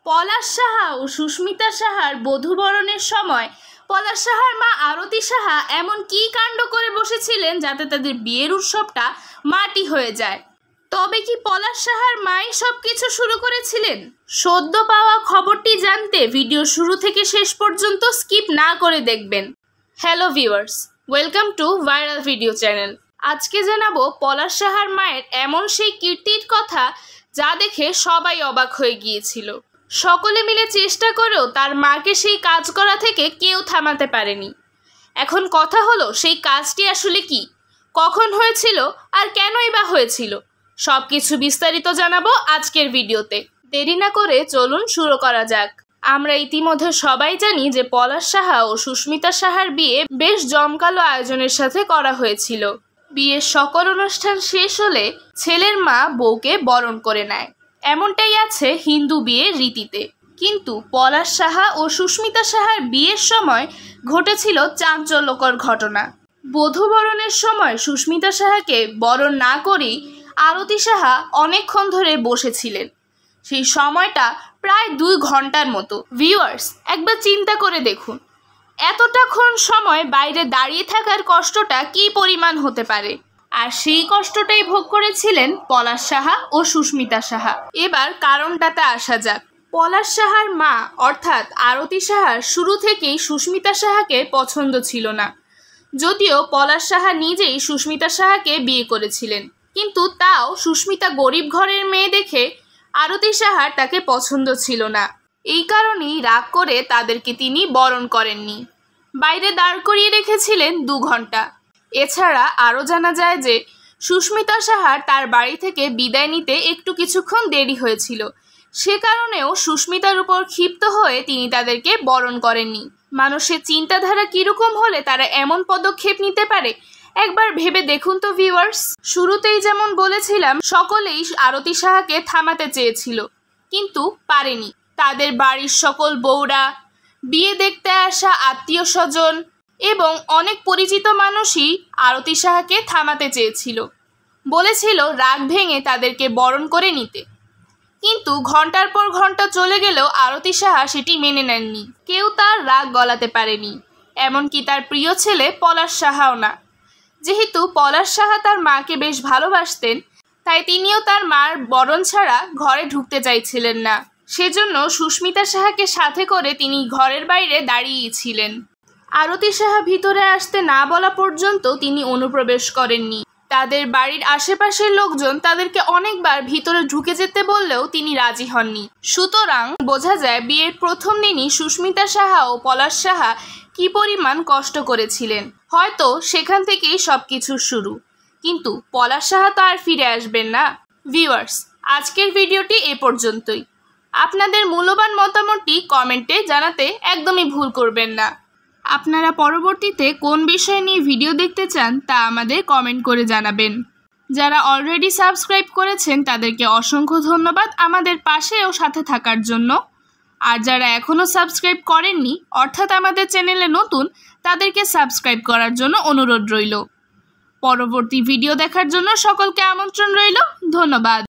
পলাশ সাহা ও সুস্মিতা সাহার বধূবরণের সময় পলাশ সাহার মা আরতি সাহা এমন কী কাণ্ড করে বসেছিলেন যাতে তাদের বিয়ের উৎসবটা মাটি হয়ে যায়। তবে কি পলাশ সাহার মাই সব কিছু শুরু করেছিলেন? সদ্য পাওয়া খবরটি জানতে ভিডিও শুরু থেকে শেষ পর্যন্ত স্কিপ না করে দেখবেন। Hello viewers, welcome to viral video channel. আজকে জানাবো পলাশ সাহার মায়ের এমন সেই কীর্তির কথা যা দেখে সবাই অবাক হয়ে গিয়েছিল। সকলে মিলে চেষ্টা করেও তার মাকে সেই কাজ করা থেকে কেউ থামাতে পারেনি। এখন কথা হলো, সেই কাজটি আসলে কি, কখন হয়েছিল আর কেনই বা হয়েছিল, সব কিছু বিস্তারিত জানাবো আজকের ভিডিওতে। দেরি না করে চলুন শুরু করা যাক। আমরা ইতিমধ্যে সবাই জানি যে পলাশ সাহা ও সুস্মিতা সাহার বিয়ে বেশ জমকালো আয়োজনের সাথে করা হয়েছিল। বিয়ের সকল অনুষ্ঠান শেষ হলে ছেলের মা বউকে বরণ করে নেয়, এমনটাই আছে হিন্দু বিয়ের রীতিতে। কিন্তু পলাশ সাহা ও সুস্মিতা সাহার বিয়ের সময় ঘটেছিল চাঞ্চল্যকর ঘটনা। বধূবরণের সময় সুস্মিতা সাহাকে বরণ না করেই আরতি সাহা অনেকক্ষণ ধরে বসেছিলেন। সেই সময়টা প্রায় 2 ঘন্টার মতো। ভিউয়ার্স, একবার চিন্তা করে দেখুন, এতটাক্ষণ সময় বাইরে দাঁড়িয়ে থাকার কষ্টটা কী পরিমাণ হতে পারে। আর সেই কষ্টটাই ভোগ করেছিলেন পলাশ সাহা ও সুস্মিতা সাহা। এবার কারণটাতে আসা যাক। পলাশ সাহার মা অর্থাৎ আরতি সাহার শুরু থেকেই সুস্মিতা সাহাকে পছন্দ ছিল না, যদিও পলাশ সাহা নিজেই সুস্মিতা সাহাকে বিয়ে করেছিলেন। কিন্তু তাও সুস্মিতা গরিব ঘরের মেয়ে দেখে আরতি সাহার তাকে পছন্দ ছিল না। এই কারণেই রাগ করে তাদেরকে তিনি বরণ করেননি, বাইরে দাঁড় করিয়ে রেখেছিলেন 2 ঘন্টা। এছাড়া আরও জানা যায় যে সুস্মিতা সাহার তার বাড়ি থেকে বিদায় নিতে কিছুক্ষণ দেরি হয়েছিল, সে কারণেও সুস্মিতার উপর ক্ষিপ্ত হয়ে তিনি তাদেরকে বরণ করেননি। মানুষের চিন্তাধারা কীরকম হলে তারা এমন পদক্ষেপ নিতে পারে, একবার ভেবে দেখুন তো ভিউয়ার্স। শুরুতেই যেমন বলেছিলাম, সকলেই আরতি সাহাকে থামাতে চেয়েছিল কিন্তু পারেনি। তাদের বাড়ির সকল বউরা, বিয়ে দেখতে আসা আত্মীয় স্বজন এবং অনেক পরিচিত মানুষই আরতি সাহাকে থামাতে চেয়েছিল, বলেছিল রাগ ভেঙে তাদেরকে বরণ করে নিতে। কিন্তু ঘন্টার পর ঘন্টা চলে গেলেও আরতি সাহা সেটি মেনে নেননি। কেউ তার রাগ গলাতে পারেনি, এমনকি তার প্রিয় ছেলে পলাশ সাহাও না। যেহেতু পলাশ সাহা তার মাকে বেশ ভালোবাসতেন, তাই তিনিও তার মার বরণ ছাড়া ঘরে ঢুকতে চাইছিলেন না। সেজন্য সুস্মিতা সাহাকে সাথে করে তিনি ঘরের বাইরে দাঁড়িয়েছিলেন। আরতি সাহা ভিতরে আসতে না বলা পর্যন্ত তিনি অনুপ্রবেশ করেননি। তাদের বাড়ির আশেপাশের লোকজন তাদেরকে অনেকবার ভিতরে ঢুকে যেতে বললেও তিনি রাজি হননি। সুতরাং বোঝা যায় বিয়ের প্রথম দিনই সুস্মিতা সাহা ও পলাশ সাহা কি পরিমাণ কষ্ট করেছিলেন। হয়তো সেখান থেকেই সব কিছুর শুরু। কিন্তু পলাশ সাহা তো আর ফিরে আসবেন না। ভিউয়ার্স, আজকের ভিডিওটি এ পর্যন্তই। আপনাদের মূল্যবান মতামতটি কমেন্টে জানাতে একদমই ভুল করবেন না। আপনারা পরবর্তীতে কোন বিষয় নিয়ে ভিডিও দেখতে চান তা আমাদের কমেন্ট করে জানাবেন। যারা অলরেডি সাবস্ক্রাইব করেছেন তাদেরকে অসংখ্য ধন্যবাদ আমাদের পাশে ও সাথে থাকার জন্য। আর যারা এখনও সাবস্ক্রাইব করেননি অর্থাৎ আমাদের চ্যানেলে নতুন, তাদেরকে সাবস্ক্রাইব করার জন্য অনুরোধ রইল। পরবর্তী ভিডিও দেখার জন্য সকলকে আমন্ত্রণ রইল। ধন্যবাদ।